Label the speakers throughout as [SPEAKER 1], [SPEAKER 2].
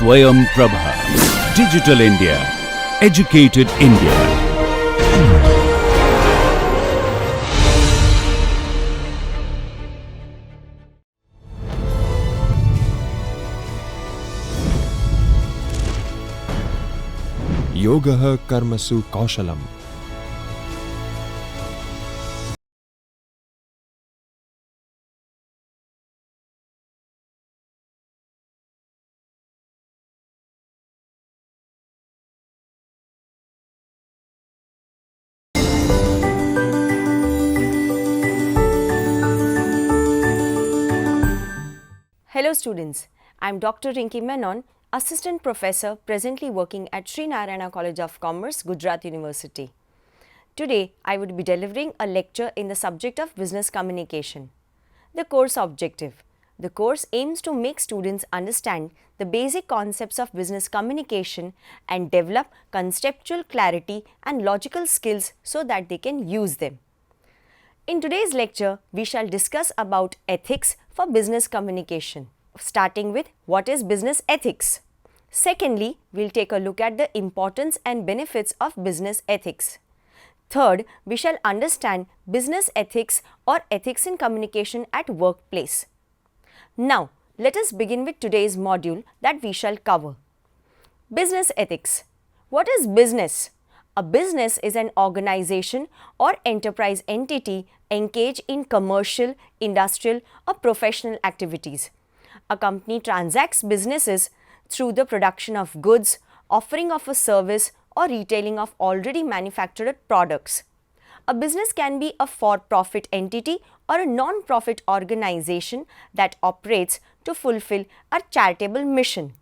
[SPEAKER 1] Swayam Prabha. Digital India. Educated India.
[SPEAKER 2] Yoga Karmasu Kaushalam.
[SPEAKER 3] Hello students, I am Dr. Rinki Menon, Assistant Professor presently working at Sri Narayana College of Commerce, Gujarat University. Today, I would be delivering a lecture in the subject of business communication. The course objective. The course aims to make students understand the basic concepts of business communication and develop conceptual clarity and logical skills so that they can use them. In today's lecture, we shall discuss about ethics for business communication, starting with what is business ethics. Secondly, we'll take a look at the importance and benefits of business ethics. Third, we shall understand business ethics or ethics in communication at workplace. Now, let us begin with today's module that we shall cover. Business ethics. What is business? A business is an organization or enterprise entity engaged in commercial, industrial or professional activities. A company transacts businesses through the production of goods, offering of a service or retailing of already manufactured products. A business can be a for-profit entity or a non-profit organization that operates to fulfill a charitable mission.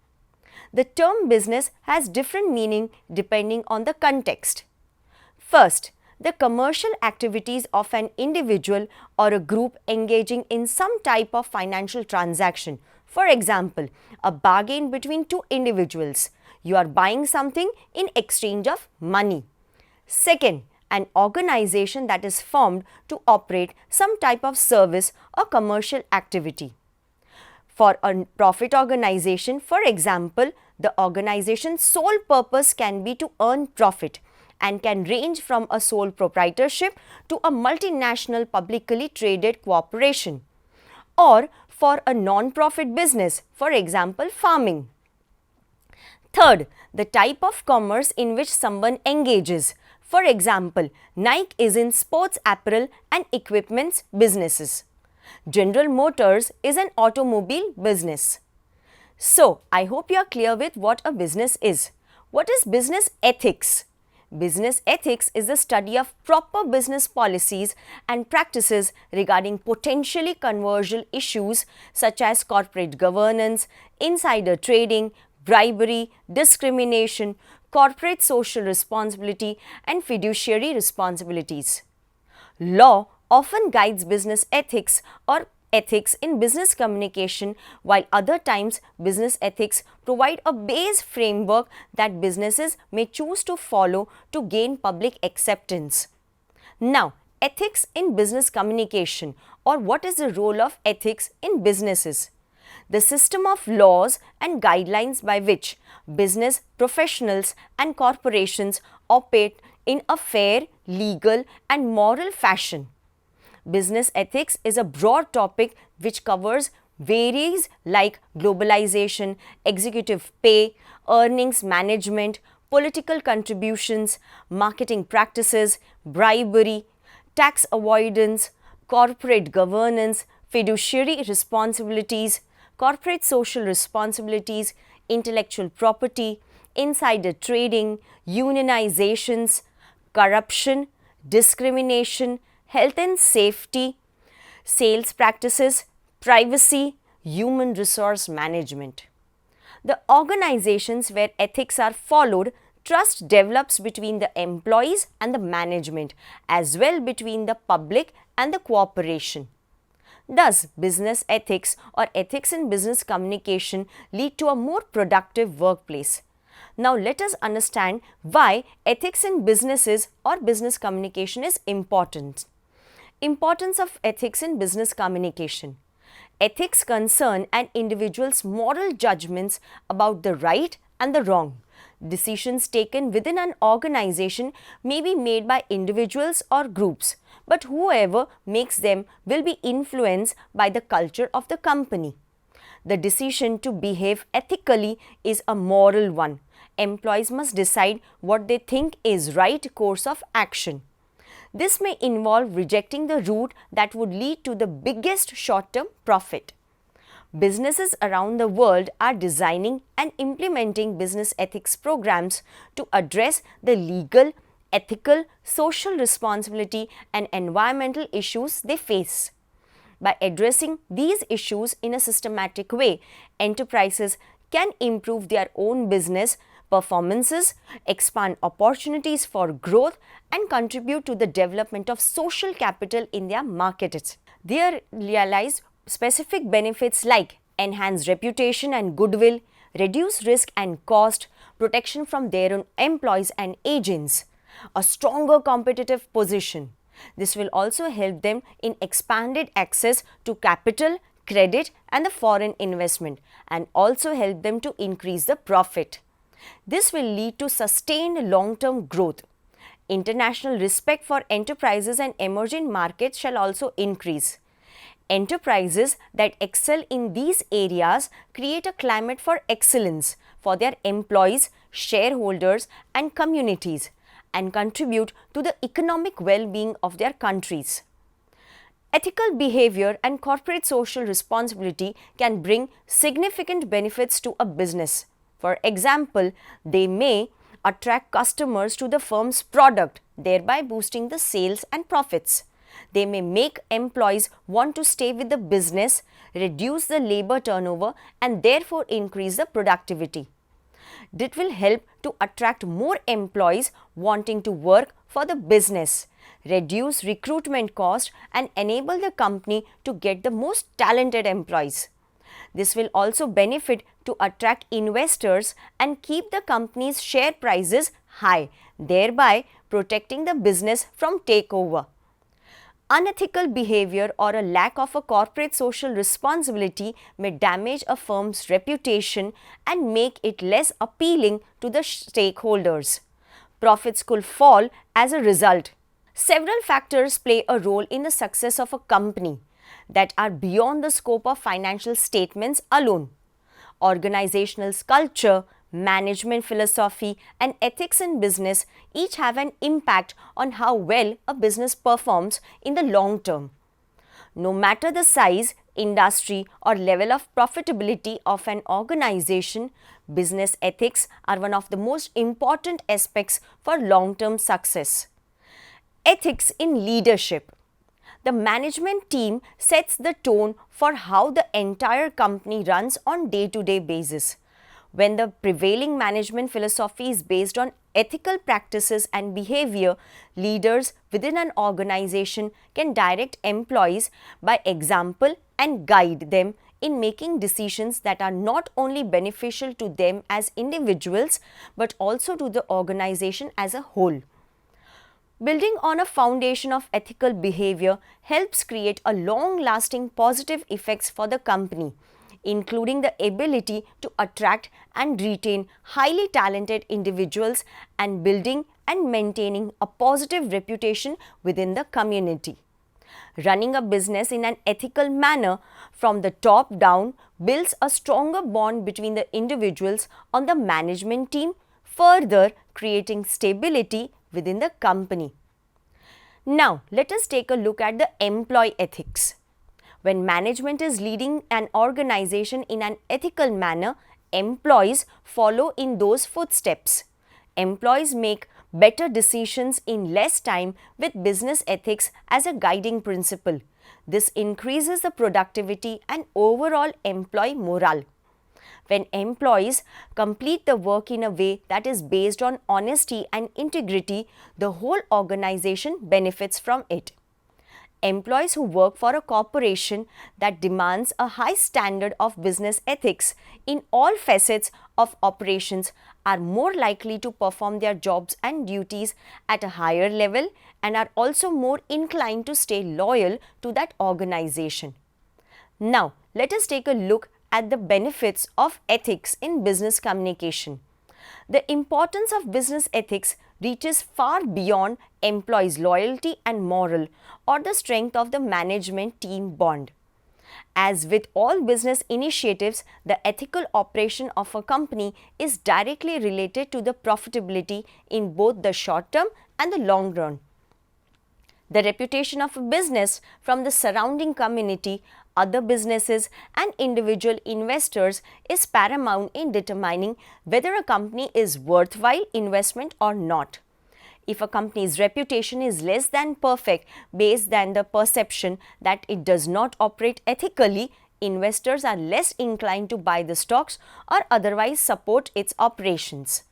[SPEAKER 3] The term business has different meaning depending on the context. First, the commercial activities of an individual or a group engaging in some type of financial transaction. For example, a bargain between two individuals. You are buying something in exchange of money. Second, an organization that is formed to operate some type of service or commercial activity. For a profit organization, for example, the organization's sole purpose can be to earn profit and can range from a sole proprietorship to a multinational publicly traded corporation. Or for a non-profit business, for example, farming. Third, the type of commerce in which someone engages. For example, Nike is in sports apparel and equipments businesses. General Motors is an automobile business. So, I hope you are clear with what a business is. What is business ethics? Business ethics is the study of proper business policies and practices regarding potentially controversial issues such as corporate governance, insider trading, bribery, discrimination, corporate social responsibility, and fiduciary responsibilities. Law often guides business ethics or ethics in business communication, while other times business ethics provide a base framework that businesses may choose to follow to gain public acceptance. Now, ethics in business communication, or what is the role of ethics in businesses? The system of laws and guidelines by which business professionals and corporations operate in a fair, legal and moral fashion. Business ethics is a broad topic which covers varies like globalization, executive pay, earnings management, political contributions, marketing practices, bribery, tax avoidance, corporate governance, fiduciary responsibilities, corporate social responsibilities, intellectual property, insider trading, unionizations, corruption, discrimination, health and safety, sales practices, privacy, human resource management. The organizations where ethics are followed, trust develops between the employees and the management, as well between the public and the corporation. Thus, business ethics or ethics in business communication lead to a more productive workplace. Now, let us understand why ethics in businesses or business communication is important. Importance of ethics in business communication. Ethics concern an individual's moral judgments about the right and the wrong. Decisions taken within an organization may be made by individuals or groups, but whoever makes them will be influenced by the culture of the company. The decision to behave ethically is a moral one. Employees must decide what they think is right course of action. This may involve rejecting the route that would lead to the biggest short-term profit. Businesses around the world are designing and implementing business ethics programs to address the legal, ethical, social responsibility and environmental issues they face. By addressing these issues in a systematic way, enterprises can improve their own business performances, expand opportunities for growth, and contribute to the development of social capital in their markets. They realize specific benefits like enhanced reputation and goodwill, reduced risk and cost, protection from their own employees and agents, a stronger competitive position. This will also help them in expanded access to capital, credit and the foreign investment, and also help them to increase the profit. This will lead to sustained long-term growth. International respect for enterprises and emerging markets shall also increase. Enterprises that excel in these areas create a climate for excellence for their employees, shareholders and communities, and contribute to the economic well-being of their countries. Ethical behavior and corporate social responsibility can bring significant benefits to a business. For example, they may attract customers to the firm's product, thereby boosting the sales and profits. They may make employees want to stay with the business, reduce the labor turnover and therefore increase the productivity. This will help to attract more employees wanting to work for the business, reduce recruitment cost and enable the company to get the most talented employees. This will also benefit to attract investors and keep the company's share prices high, thereby protecting the business from takeover. Unethical behavior or a lack of a corporate social responsibility may damage a firm's reputation and make it less appealing to the stakeholders. Profits could fall as a result. Several factors play a role in the success of a company that are beyond the scope of financial statements alone. Organizational culture, management philosophy and ethics in business each have an impact on how well a business performs in the long term. No matter the size, industry or level of profitability of an organization, business ethics are one of the most important aspects for long-term success. Ethics in leadership. The management team sets the tone for how the entire company runs on day-to-day basis. When the prevailing management philosophy is based on ethical practices and behavior, leaders within an organization can direct employees by example and guide them in making decisions that are not only beneficial to them as individuals but also to the organization as a whole. Building on a foundation of ethical behavior helps create a long-lasting positive effects for the company, including the ability to attract and retain highly talented individuals and building and maintaining a positive reputation within the community. Running a business in an ethical manner from the top down builds a stronger bond between the individuals on the management team, further creating stability within the company. Now, let us take a look at the employee ethics. When management is leading an organization in an ethical manner, employees follow in those footsteps. Employees make better decisions in less time with business ethics as a guiding principle. This increases the productivity and overall employee morale. When employees complete the work in a way that is based on honesty and integrity, the whole organization benefits from it. Employees who work for a corporation that demands a high standard of business ethics in all facets of operations are more likely to perform their jobs and duties at a higher level and are also more inclined to stay loyal to that organization. Now, let us take a look at the benefits of ethics in business communication. The importance of business ethics reaches far beyond employees' loyalty and morale or the strength of the management team bond. As with all business initiatives, the ethical operation of a company is directly related to the profitability in both the short term and the long run. The reputation of a business from the surrounding community, other businesses and individual investors is paramount in determining whether a company is worthwhile investment or not. If a company's reputation is less than perfect based on the perception that it does not operate ethically, investors are less inclined to buy the stocks or otherwise support its operations.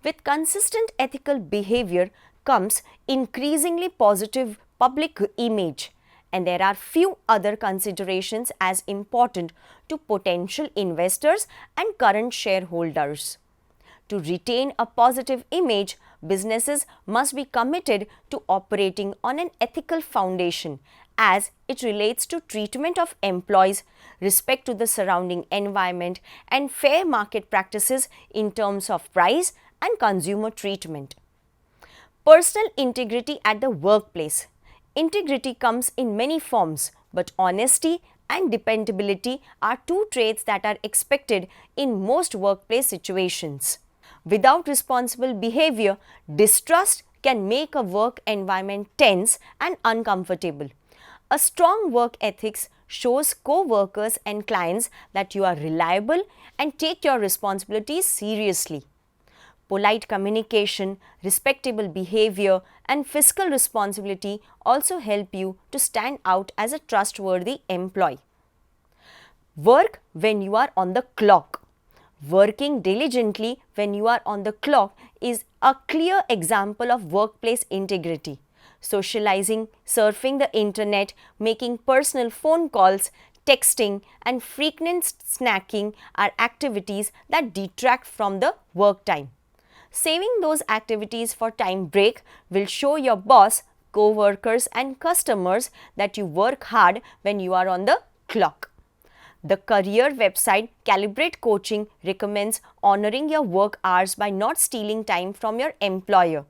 [SPEAKER 3] With consistent ethical behavior comes increasingly positive public image, and there are few other considerations as important to potential investors and current shareholders. To retain a positive image, businesses must be committed to operating on an ethical foundation as it relates to treatment of employees, respect to the surrounding environment, and fair market practices in terms of price and consumer treatment. Personal integrity at the workplace. Integrity comes in many forms, but honesty and dependability are two traits that are expected in most workplace situations. Without responsible behavior, distrust can make a work environment tense and uncomfortable. A strong work ethics shows co-workers and clients that you are reliable and take your responsibilities seriously. Polite communication, respectable behavior, and fiscal responsibility also help you to stand out as a trustworthy employee. Work when you are on the clock. Working diligently when you are on the clock is a clear example of workplace integrity. Socializing, surfing the internet, making personal phone calls, texting, and frequent snacking are activities that detract from the work time. Saving those activities for time break will show your boss, co-workers, and customers that you work hard when you are on the clock. The career website Calibrate Coaching recommends honoring your work hours by not stealing time from your employer.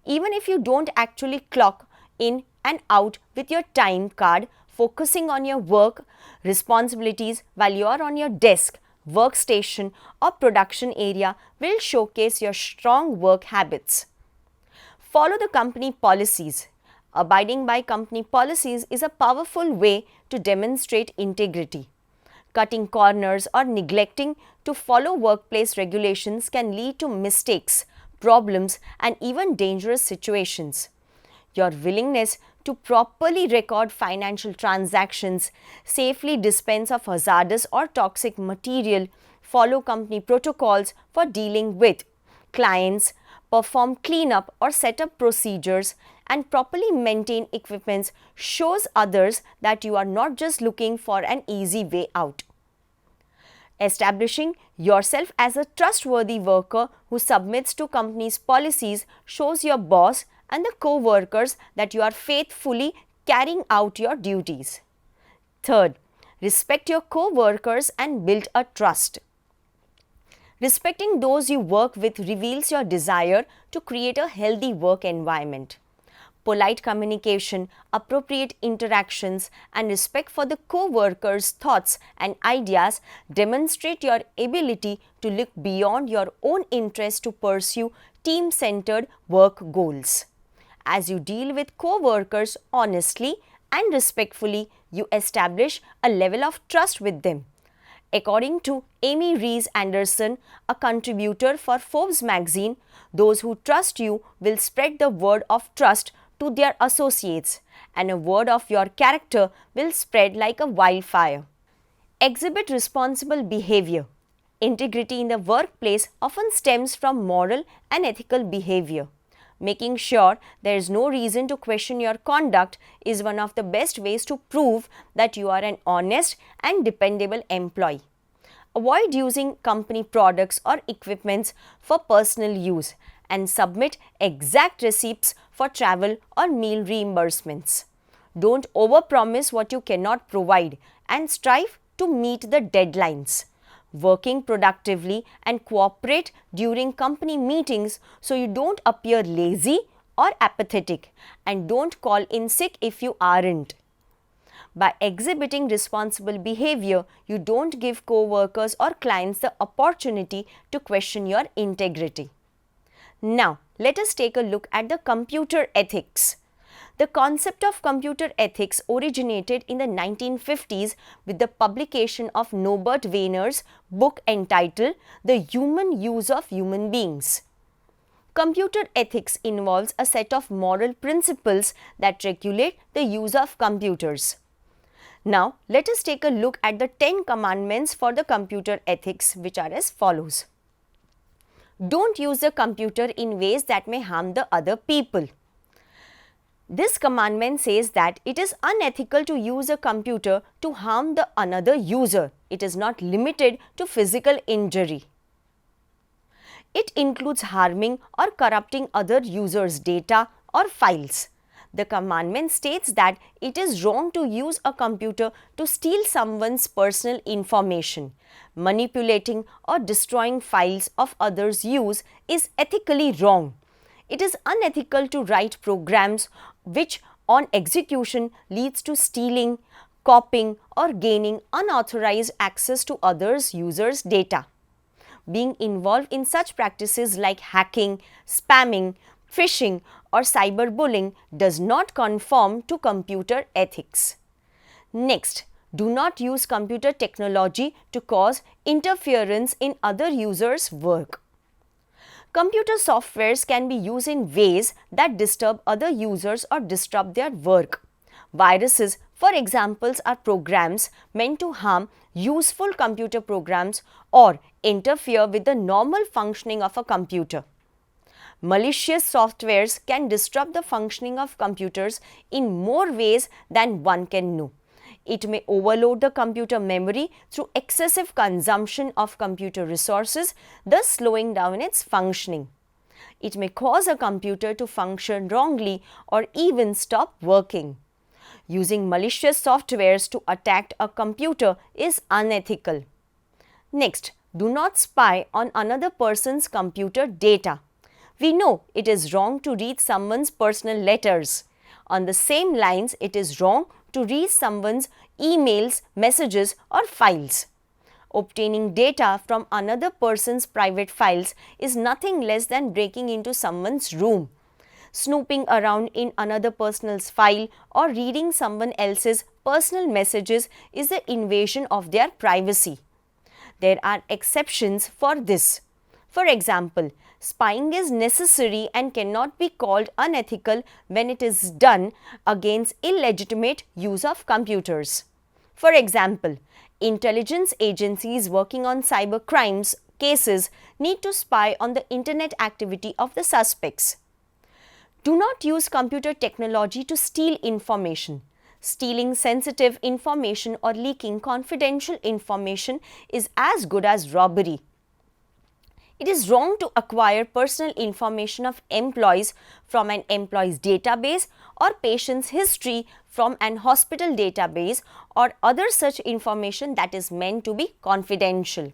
[SPEAKER 3] Even if you don't actually clock in and out with your time card, focusing on your work responsibilities while you are on your desk, workstation, or production area will showcase your strong work habits. Follow the company policies. Abiding by company policies is a powerful way to demonstrate integrity. Cutting corners or neglecting to follow workplace regulations can lead to mistakes, problems, and even dangerous situations. Your willingness to properly record financial transactions, safely dispense of hazardous or toxic material, follow company protocols for dealing with clients, perform cleanup or set up procedures, and properly maintain equipment shows others that you are not just looking for an easy way out. Establishing yourself as a trustworthy worker who submits to company's policies shows your boss and the co-workers that you are faithfully carrying out your duties. Third, respect your co-workers and build a trust. Respecting those you work with reveals your desire to create a healthy work environment. Polite communication, appropriate interactions, and respect for the co-workers' thoughts and ideas demonstrate your ability to look beyond your own interests to pursue team-centered work goals. As you deal with co-workers honestly and respectfully, you establish a level of trust with them. According to Amy Rees Anderson, a contributor for Forbes magazine, those who trust you will spread the word of trust to their associates, and a word of your character will spread like a wildfire. Exhibit responsible behavior. Integrity in the workplace often stems from moral and ethical behavior. Making sure there is no reason to question your conduct is one of the best ways to prove that you are an honest and dependable employee. Avoid using company products or equipments for personal use and submit exact receipts for travel or meal reimbursements. Don't overpromise what you cannot provide and strive to meet the deadlines, working productively and cooperate during company meetings so you don't appear lazy or apathetic, and don't call in sick if you aren't. By exhibiting responsible behavior, you don't give co-workers or clients the opportunity to question your integrity. Now, let us take a look at the computer ethics. The concept of computer ethics originated in the 1950s with the publication of Norbert Wiener's book entitled The Human Use of Human Beings. Computer ethics involves a set of moral principles that regulate the use of computers. Now, let us take a look at the 10 commandments for the computer ethics, which are as follows. Don't use the computer in ways that may harm the other people. This commandment says that it is unethical to use a computer to harm the another user. It is not limited to physical injury. It includes harming or corrupting other users' data or files. The commandment states that it is wrong to use a computer to steal someone's personal information. Manipulating or destroying files of others' use is ethically wrong. It is unethical to write programs which on execution leads to stealing, copying or gaining unauthorized access to others' users' data. Being involved in such practices like hacking, spamming, phishing or cyberbullying does not conform to computer ethics. Next, do not use computer technology to cause interference in other users' work. Computer softwares can be used in ways that disturb other users or disrupt their work. Viruses, for example, are programs meant to harm useful computer programs or interfere with the normal functioning of a computer. Malicious softwares can disrupt the functioning of computers in more ways than one can know. It may overload the computer memory through excessive consumption of computer resources, thus slowing down its functioning. It may cause a computer to function wrongly or even stop working. Using malicious softwares to attack a computer is unethical. Next, do not spy on another person's computer data. We know it is wrong to read someone's personal letters. On the same lines, it is wrong to read someone's emails, messages or files. Obtaining data from another person's private files is nothing less than breaking into someone's room. Snooping around in another person's file or reading someone else's personal messages is the invasion of their privacy. There are exceptions for this. For example, spying is necessary and cannot be called unethical when it is done against illegitimate use of computers. For example, intelligence agencies working on cyber crimes cases need to spy on the internet activity of the suspects. Do not use computer technology to steal information. Stealing sensitive information or leaking confidential information is as good as robbery. It is wrong to acquire personal information of employees from an employee's database or patient's history from an hospital database or other such information that is meant to be confidential.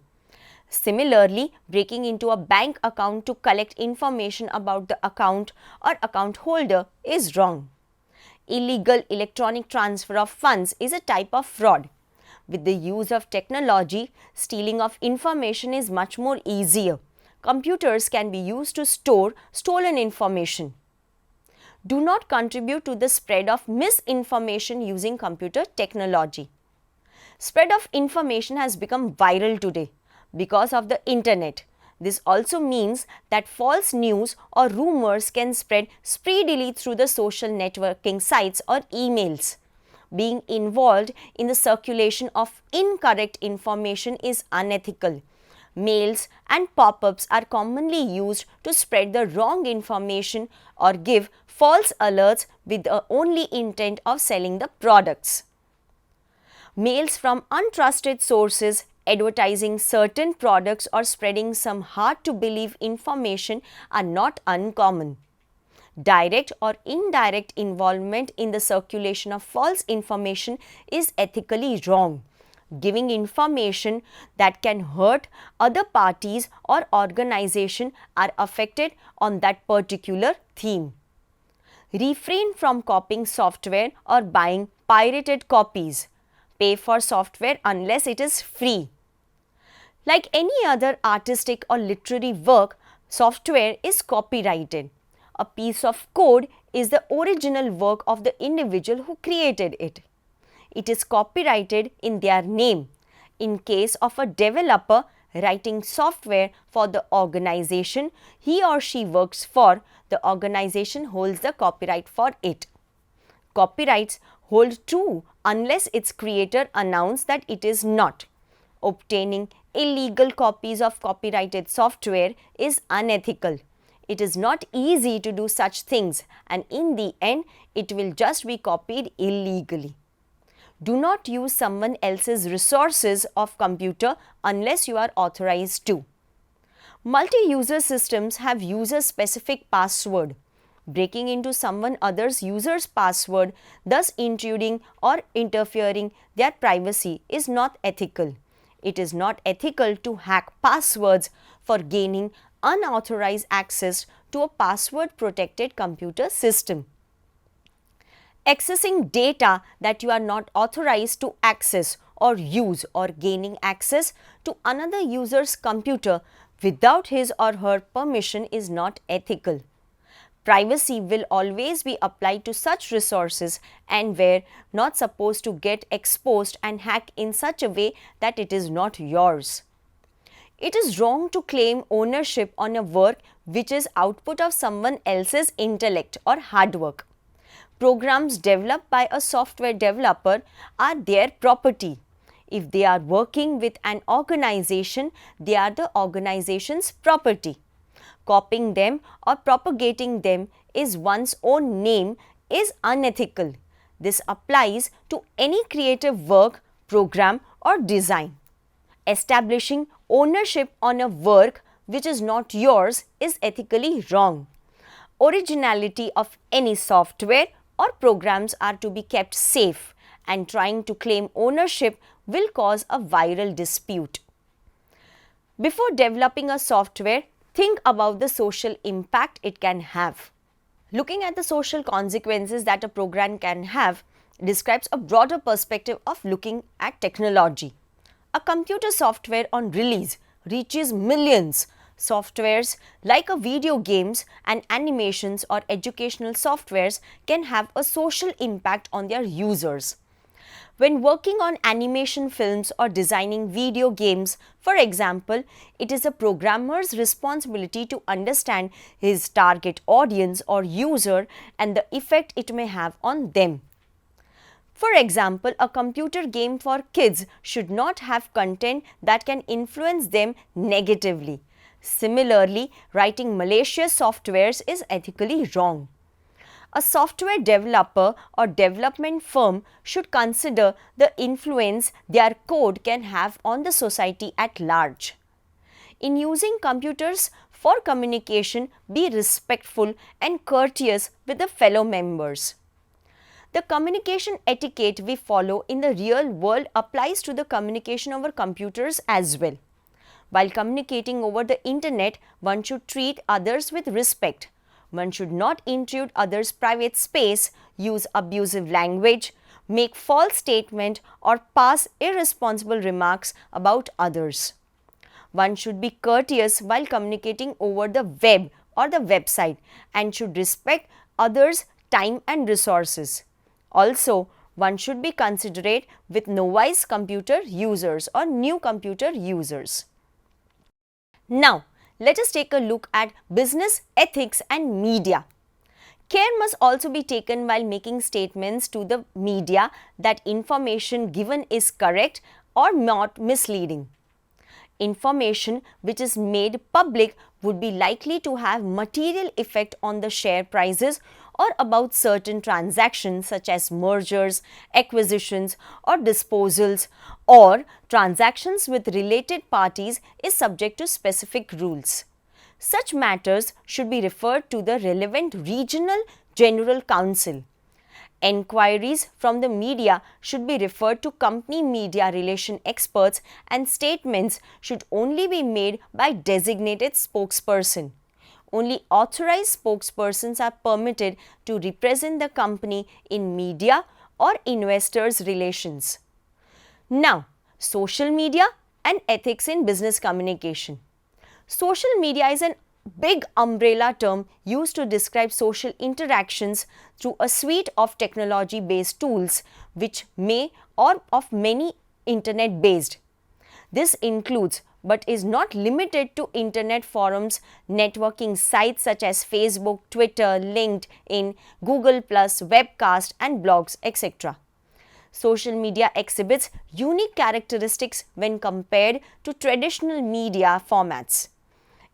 [SPEAKER 3] Similarly, breaking into a bank account to collect information about the account or account holder is wrong. Illegal electronic transfer of funds is a type of fraud. With the use of technology, stealing of information is much more easier. Computers can be used to store stolen information. Do not contribute to the spread of misinformation using computer technology. Spread of information has become viral today because of the internet. This also means that false news or rumors can spread speedily through the social networking sites or emails. Being involved in the circulation of incorrect information is unethical. Mails and pop-ups are commonly used to spread the wrong information or give false alerts with the only intent of selling the products. Mails from untrusted sources advertising certain products or spreading some hard-to-believe information are not uncommon. Direct or indirect involvement in the circulation of false information is ethically wrong. giving information that can hurt other parties or organization are affected on that particular theme. Refrain from copying software or buying pirated copies. Pay for software unless it is free. Like any other artistic or literary work, software is copyrighted. A piece of code is the original work of the individual who created it. It is copyrighted in their name. In case of a developer writing software for the organization he or she works for, the organization holds the copyright for it. Copyrights hold true unless its creator announces that it is not. Obtaining illegal copies of copyrighted software is unethical. It is not easy to do such things, and in the end it will just be copied illegally. Do not use someone else's resources of computer unless you are authorized to. Multi-user systems have user-specific password. Breaking into someone other's user's password, thus intruding or interfering their privacy, is not ethical. It is not ethical to hack passwords for gaining unauthorized access to a password-protected computer system. Accessing data that you are not authorized to access or use, or gaining access to another user's computer without his or her permission is not ethical. Privacy will always be applied to such resources and were not supposed to get exposed and hacked in such a way that it is not yours. It is wrong to claim ownership on a work which is output of someone else's intellect or hard work. Programs developed by a software developer are their property. If they are working with an organization, they are the organization's property. Copying them or propagating them in one's own name is unethical. This applies to any creative work, program, or design. Establishing ownership on a work which is not yours is ethically wrong. Originality of any software or programs are to be kept safe, and trying to claim ownership will cause a viral dispute. Before developing a software, think about the social impact it can have. Looking at the social consequences that a program can have describes a broader perspective of looking at technology. A computer software on release reaches millions. Softwares like video games and animations or educational softwares can have a social impact on their users. When working on animation films or designing video games, for example, it is a programmer's responsibility to understand his target audience or user and the effect it may have on them. For example, a computer game for kids should not have content that can influence them negatively. Similarly, writing malicious softwares is ethically wrong. A software developer or development firm should consider the influence their code can have on the society at large. In using computers for communication, be respectful and courteous with the fellow members. The communication etiquette we follow in the real world applies to the communication over computers as well. While communicating over the internet, one should treat others with respect. One should not intrude others' private space, use abusive language, make false statements, or pass irresponsible remarks about others. One should be courteous while communicating over the web or the website and should respect others' time and resources. Also, one should be considerate with novice computer users or new computer users. Now, let us take a look at business ethics and media. Care must also be taken while making statements to the media that information given is correct or not misleading. Information which is made public would be likely to have material effect on the share prices or about certain transactions such as mergers, acquisitions or disposals, or transactions with related parties is subject to specific rules. Such matters should be referred to the relevant regional general council. Enquiries from the media should be referred to company media relation experts, and statements should only be made by designated spokesperson. Only authorized spokespersons are permitted to represent the company in media or investors' relations. Now, social media and ethics in business communication. Social media is an big umbrella term used to describe social interactions through a suite of technology-based tools which may or of many internet-based. This includes but is not limited to internet forums, networking sites such as Facebook, Twitter, LinkedIn, Google+, webcast and blogs, etc. Social media exhibits unique characteristics when compared to traditional media formats.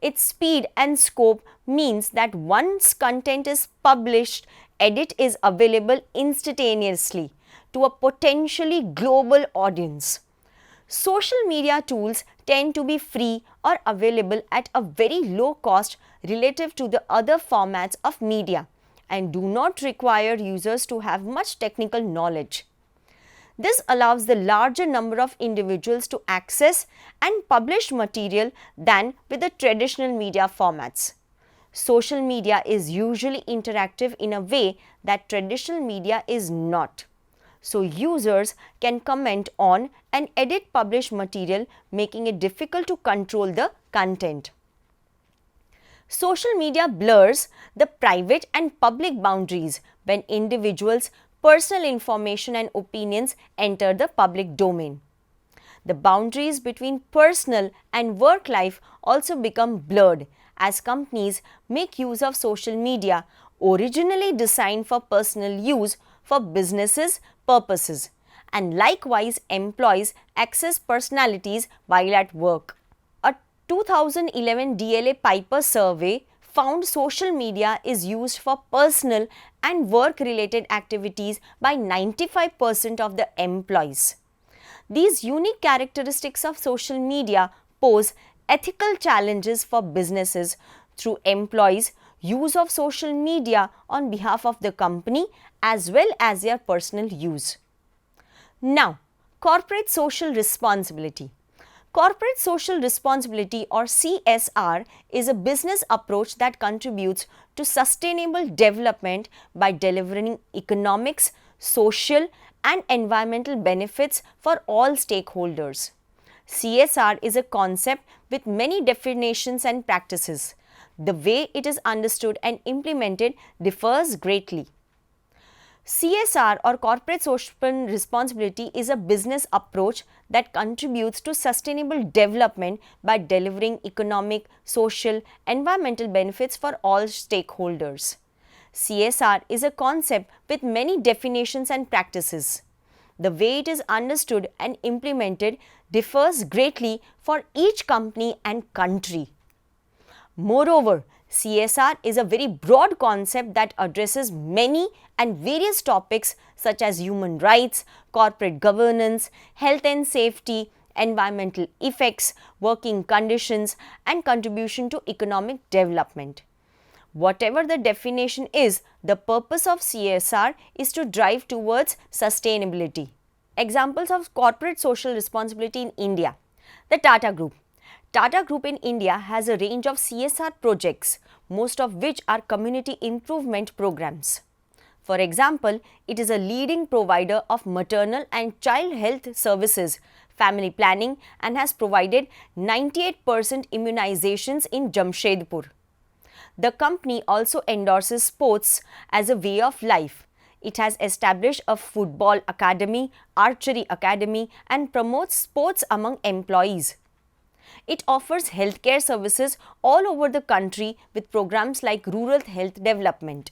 [SPEAKER 3] Its speed and scope means that once content is published, edit is available instantaneously to a potentially global audience. Social media tools tend to be free or available at a very low cost relative to the other formats of media and do not require users to have much technical knowledge. This allows the larger number of individuals to access and publish material than with the traditional media formats. Social media is usually interactive in a way that traditional media is not. So users can comment on and edit published material, making it difficult to control the content. Social media blurs the private and public boundaries when individuals' personal information and opinions enter the public domain. The boundaries between personal and work life also become blurred as companies make use of social media originally designed for personal use for businesses purposes, and likewise employees access personalities while at work. A 2011 DLA Piper survey found social media is used for personal and work-related activities by 95% of the employees. These unique characteristics of social media pose ethical challenges for businesses through employees' use of social media on behalf of the company as well as their personal use. Now, corporate social responsibility. Corporate social responsibility or CSR is a business approach that contributes to sustainable development by delivering economics, social and environmental benefits for all stakeholders. CSR is a concept with many definitions and practices. The way it is understood and implemented differs greatly. CSR or corporate social responsibility is a business approach that contributes to sustainable development by delivering economic, social, environmental benefits for all stakeholders. CSR is a concept with many definitions and practices. The way it is understood and implemented differs greatly for each company and country. Moreover, CSR is a very broad concept that addresses many and various topics such as human rights, corporate governance, health and safety, environmental effects, working conditions, and contribution to economic development. Whatever the definition is, the purpose of CSR is to drive towards sustainability. Examples of corporate social responsibility in India. The Tata Group. Tata Group in India has a range of CSR projects, most of which are community improvement programs. For example, it is a leading provider of maternal and child health services, family planning, and has provided 98% immunizations in Jamshedpur. The company also endorses sports as a way of life. It has established a football academy, archery academy, and promotes sports among employees. It offers healthcare services all over the country with programs like rural health development.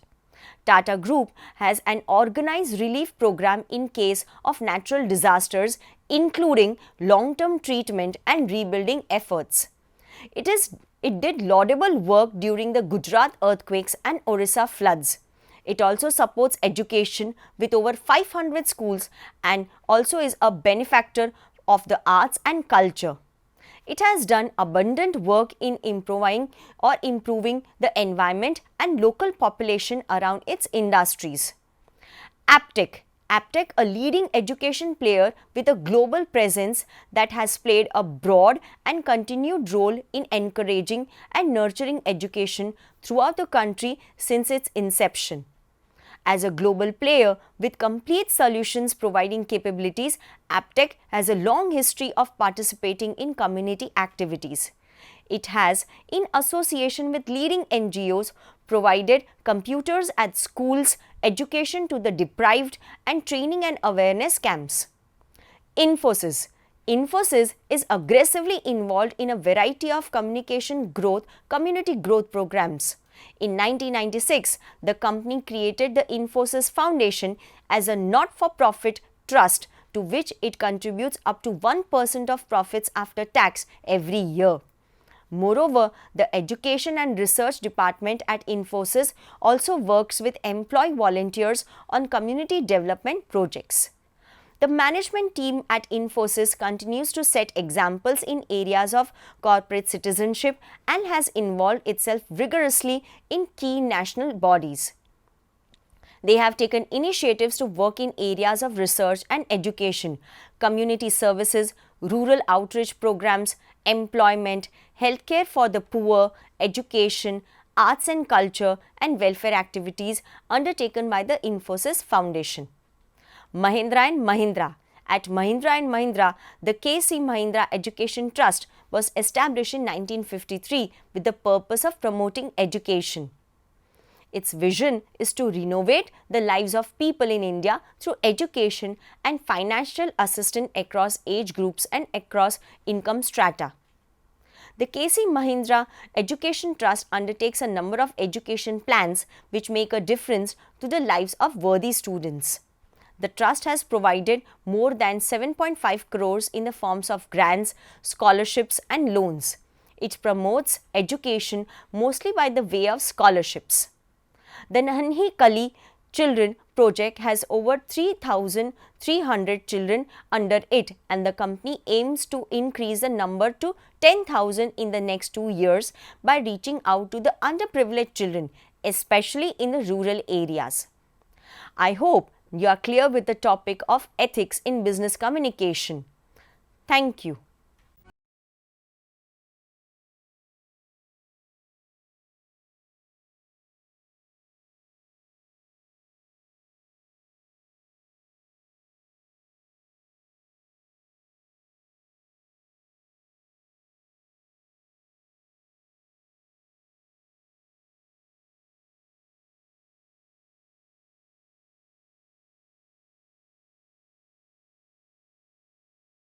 [SPEAKER 3] Tata Group has an organized relief program in case of natural disasters, including long-term treatment and rebuilding efforts. It did laudable work during the Gujarat earthquakes and Orissa floods. It also supports education with over 500 schools and also is a benefactor of the arts and culture. It has done abundant work in improving the environment and local population around its industries. Aptech, a leading education player with a global presence that has played a broad and continued role in encouraging and nurturing education throughout the country since its inception. As a global player with complete solutions providing capabilities, Aptech has a long history of participating in community activities. It has, in association with leading NGOs, provided computers at schools, education to the deprived, and training and awareness camps. Infosys is aggressively involved in a variety of community growth programs. In 1996, the company created the Infosys Foundation as a not-for-profit trust to which it contributes up to 1% of profits after tax every year. Moreover, the Education and Research Department at Infosys also works with employee volunteers on community development projects. The management team at Infosys continues to set examples in areas of corporate citizenship and has involved itself rigorously in key national bodies. They have taken initiatives to work in areas of research and education, community services, rural outreach programs, employment, healthcare for the poor, education, arts and culture, and welfare activities undertaken by the Infosys Foundation. Mahindra and Mahindra. At Mahindra and Mahindra, the K.C. Mahindra Education Trust was established in 1953 with the purpose of promoting education. Its vision is to renovate the lives of people in India through education and financial assistance across age groups and across income strata. The K.C. Mahindra Education Trust undertakes a number of education plans which make a difference to the lives of worthy students. The trust has provided more than 7.5 crores in the forms of grants, scholarships and loans. It promotes education mostly by the way of scholarships. The Nanhi Kali Children Project has over 3,300 children under it, and the company aims to increase the number to 10,000 in the next 2 years by reaching out to the underprivileged children, especially in the rural areas. I hope you are clear with the topic of ethics in business communication. Thank you.